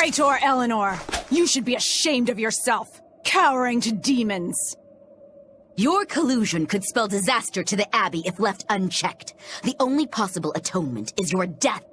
Traitor Eleanor! You should be ashamed of yourself, cowering to demons. Your collusion could spell disaster to the Abbey if left unchecked. The only possible atonement is your death.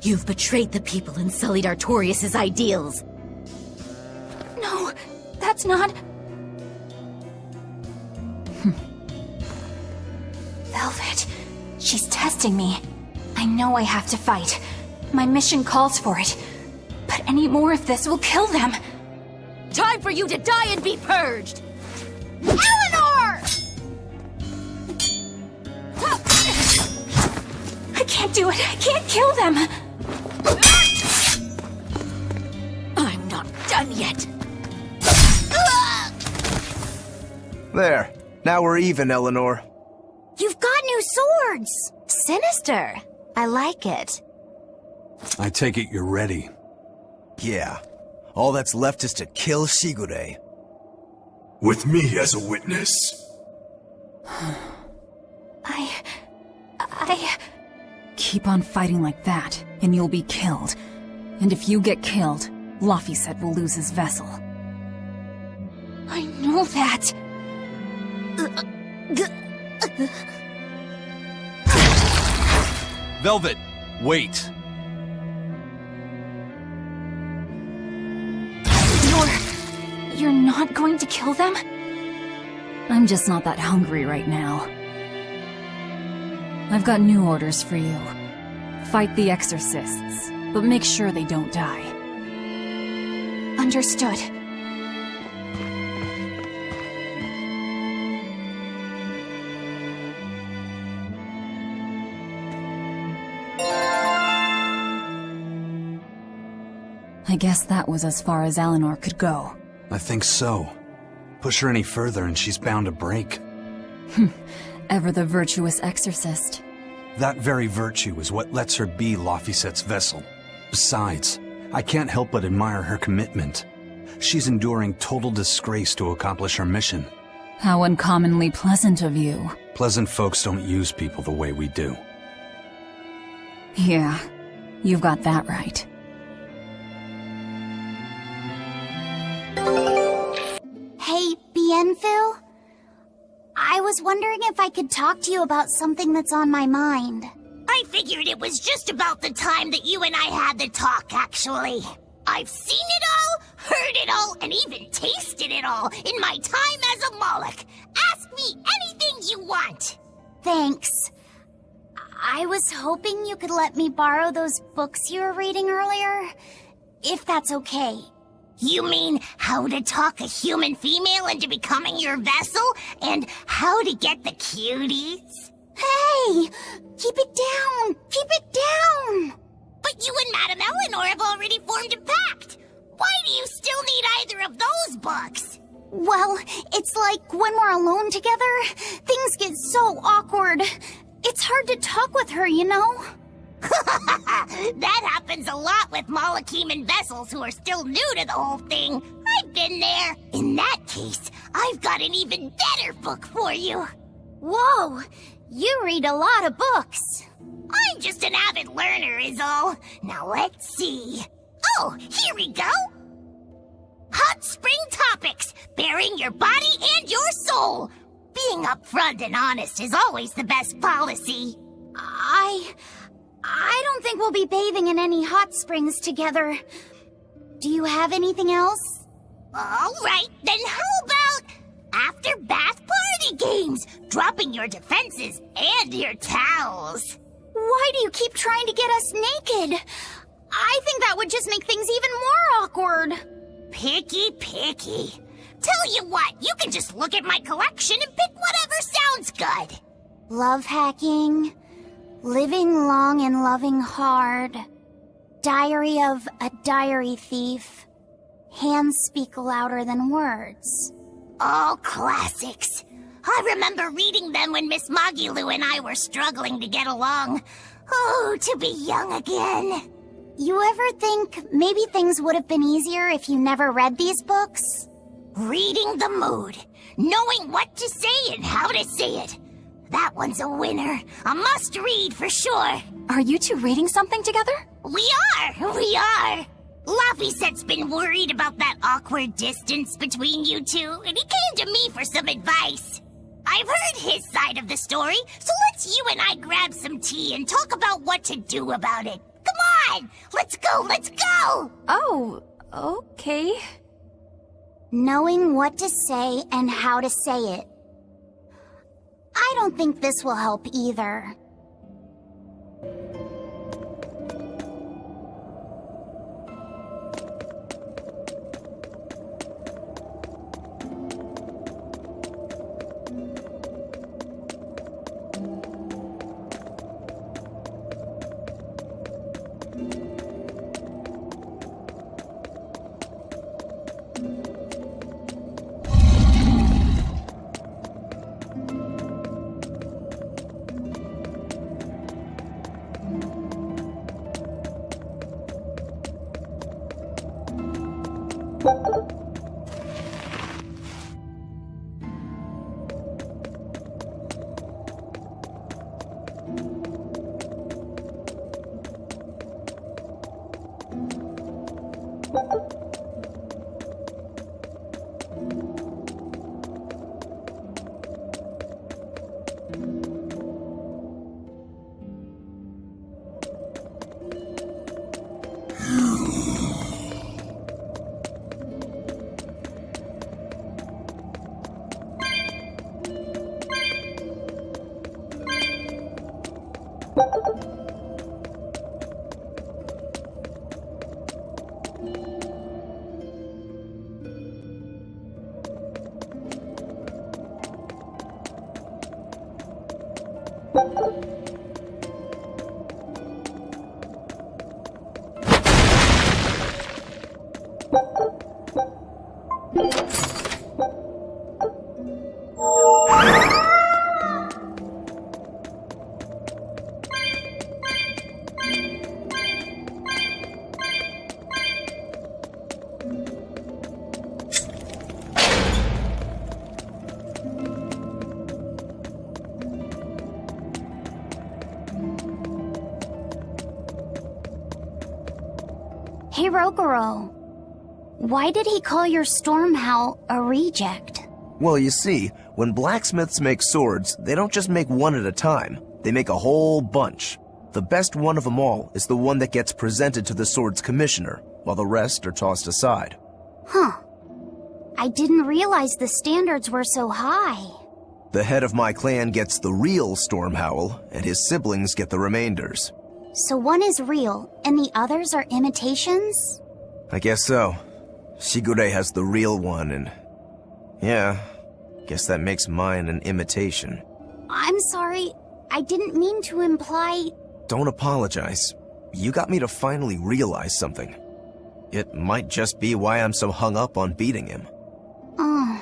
You've betrayed the people and sullied Artorius' ideals. No, that's not... Velvet, she's testing me. I know I have to fight. My mission calls for it. But any more of this will kill them. Time for you to die and be purged! Eleanor! I can't do it. I can't kill them. I'm not done yet. There. Now we're even, Eleanor. You've got new swords! Sinister. I like it. I take it you're ready. Yeah. All that's left is to kill Shigure. With me as a witness? I... Keep on fighting like that, and you'll be killed. And if you get killed, Laphicet will lose his vessel. I know that. Velvet, wait. You're not going to kill them? I'm just not that hungry right now. I've got new orders for you. Fight the exorcists, but make sure they don't die. Understood. I guess that was as far as Eleanor could go. I think so. Push her any further and she's bound to break. Ever the virtuous exorcist. That very virtue is what lets her be Laphicet's vessel. Besides, I can't help but admire her commitment. She's enduring total disgrace to accomplish her mission. How uncommonly pleasant of you. Pleasant folks don't use people the way we do. Yeah, you've got that right. Hey, Bienfu? I was wondering if I could talk to you about something that's on my mind. I figured it was just about the time that you and I had the talk, actually. I've seen it all, heard it all, and even tasted it all in my time as a Moloch. Ask me anything you want. Thanks. I was hoping you could let me borrow those books you were reading earlier, if that's okay. You mean how to talk a human female into becoming your vessel, and how to get the cuties? Hey! Keep it down! Keep it down! But you and Madame Eleanor have already formed a pact. Why do you still need either of those books? Well, it's like when we're alone together, things get so awkward. It's hard to talk with her, you know? That happens a lot with Molocheman vessels who are still new to the whole thing. I've been there. In that case, I've got an even better book for you. Whoa! You read a lot of books. I'm just an avid learner is all. Now let's see. Oh, here we go. Hot Spring Topics, Bearing Your Body and Your Soul. Being upfront and honest is always the best policy. I don't think we'll be bathing in any hot springs together. Do you have anything else? All right, then how about after bath party games, dropping your defenses and your towels? Why do you keep trying to get us naked? I think that would just make things even more awkward. Picky. Tell you what, you can just look at my collection and pick whatever sounds good. Love hacking, living long and loving hard, diary of a diary thief, hands speak louder than words. All classics. I remember reading them when Miss Magilu and I were struggling to get along. Oh, to be young again. You ever think maybe things would have been easier if you never read these books? Reading the mood. Knowing what to say and how to say it. That one's a winner. A must-read for sure. Are you two reading something together? We are. Laffysette's been worried about that awkward distance between you two, and he came to me for some advice. I've heard his side of the story, so let's you and I grab some tea and talk about what to do about it. Come on! Let's go! Oh, okay. Knowing what to say and how to say it. I don't think this will help either. Hey, Rogoro. Why did he call your Stormhowl a reject? Well, you see, when blacksmiths make swords, they don't just make one at a time. They make a whole bunch. The best one of them all is the one that gets presented to the sword's commissioner, while the rest are tossed aside. Huh. I didn't realize the standards were so high. The head of my clan gets the real Storm Howl, and his siblings get the remainders. So one is real, and the others are imitations? I guess so. Shigure has the real one, and... yeah, guess that makes mine an imitation. I'm sorry, I didn't mean to imply... Don't apologize. You got me to finally realize something. It might just be why I'm so hung up on beating him. Oh.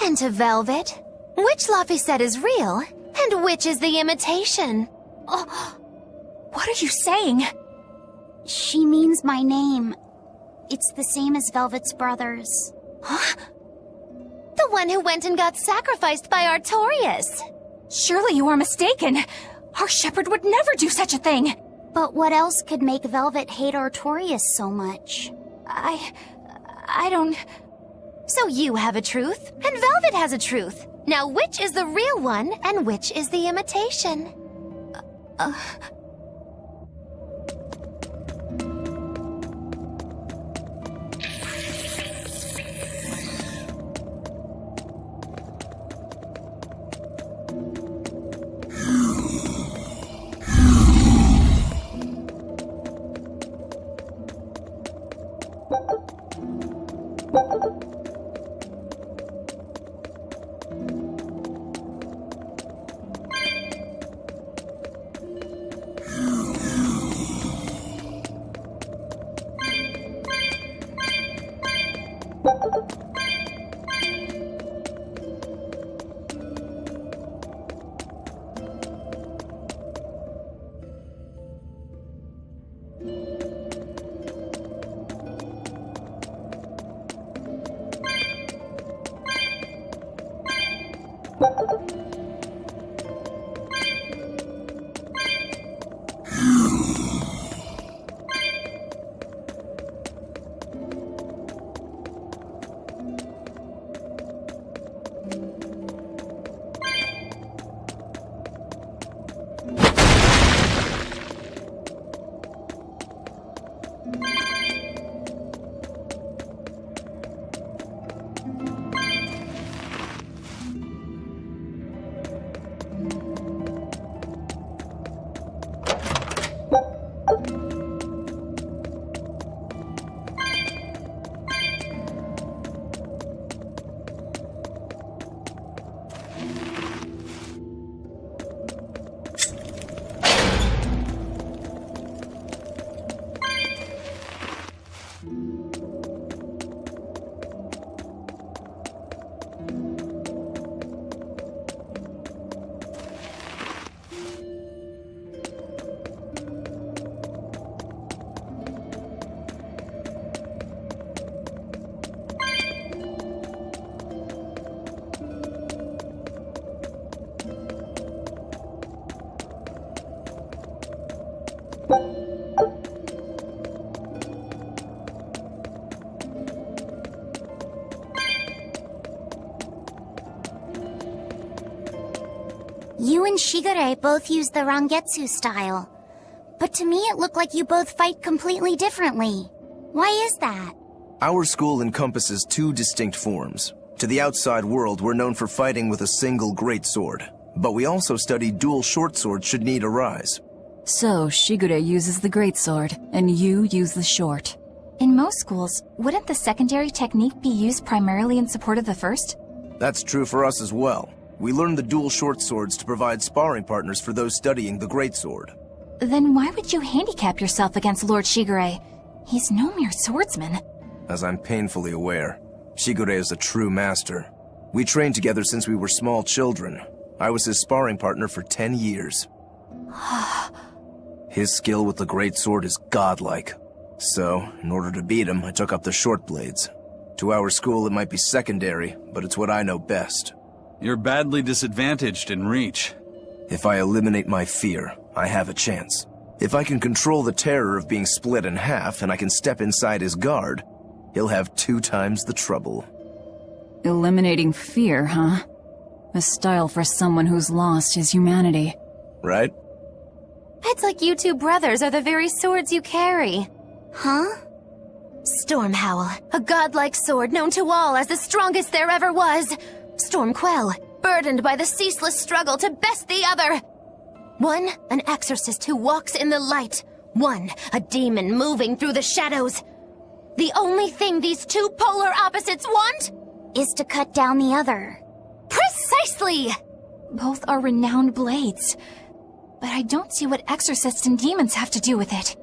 And to Velvet, which Laphicet is real, and which is the imitation? Oh, what are you saying? She means my name. It's the same as Velvet's brothers. Huh? The one who went and got sacrificed by Artorias. Surely you are mistaken. Our shepherd would never do such a thing. But what else could make Velvet hate Artorias so much? I don't... So you have a truth, and Velvet has a truth. Now which is the real one, and which is the imitation? You and Shigure both use the Rangetsu style. But to me it looked like you both fight completely differently. Why is that? Our school encompasses two distinct forms. To the outside world, we're known for fighting with a single greatsword. But we also study dual short swords should need arise. So, Shigure uses the greatsword, and you use the short. In most schools, wouldn't the secondary technique be used primarily in support of the first? That's true for us as well. We learn the dual short swords to provide sparring partners for those studying the greatsword. Then why would you handicap yourself against Lord Shigure? He's no mere swordsman. As I'm painfully aware, Shigure is a true master. We trained together since we were small children. I was his sparring partner for 10 years. His skill with the greatsword is godlike. So, in order to beat him, I took up the short blades. To our school, it might be secondary, but it's what I know best. You're badly disadvantaged in reach. If I eliminate my fear, I have a chance. If I can control the terror of being split in half and I can step inside his guard, he'll have 2 times the trouble. Eliminating fear, huh? A style for someone who's lost his humanity. Right? It's like you two brothers are the very swords you carry. Huh? Stormhowl, a godlike sword known to all as the strongest there ever was. Stormquell, burdened by the ceaseless struggle to best the other. One, an exorcist who walks in the light. One, a demon moving through the shadows. The only thing these two polar opposites want Is to cut down the other. Precisely! Both are renowned blades. But I don't see what exorcists and demons have to do with it.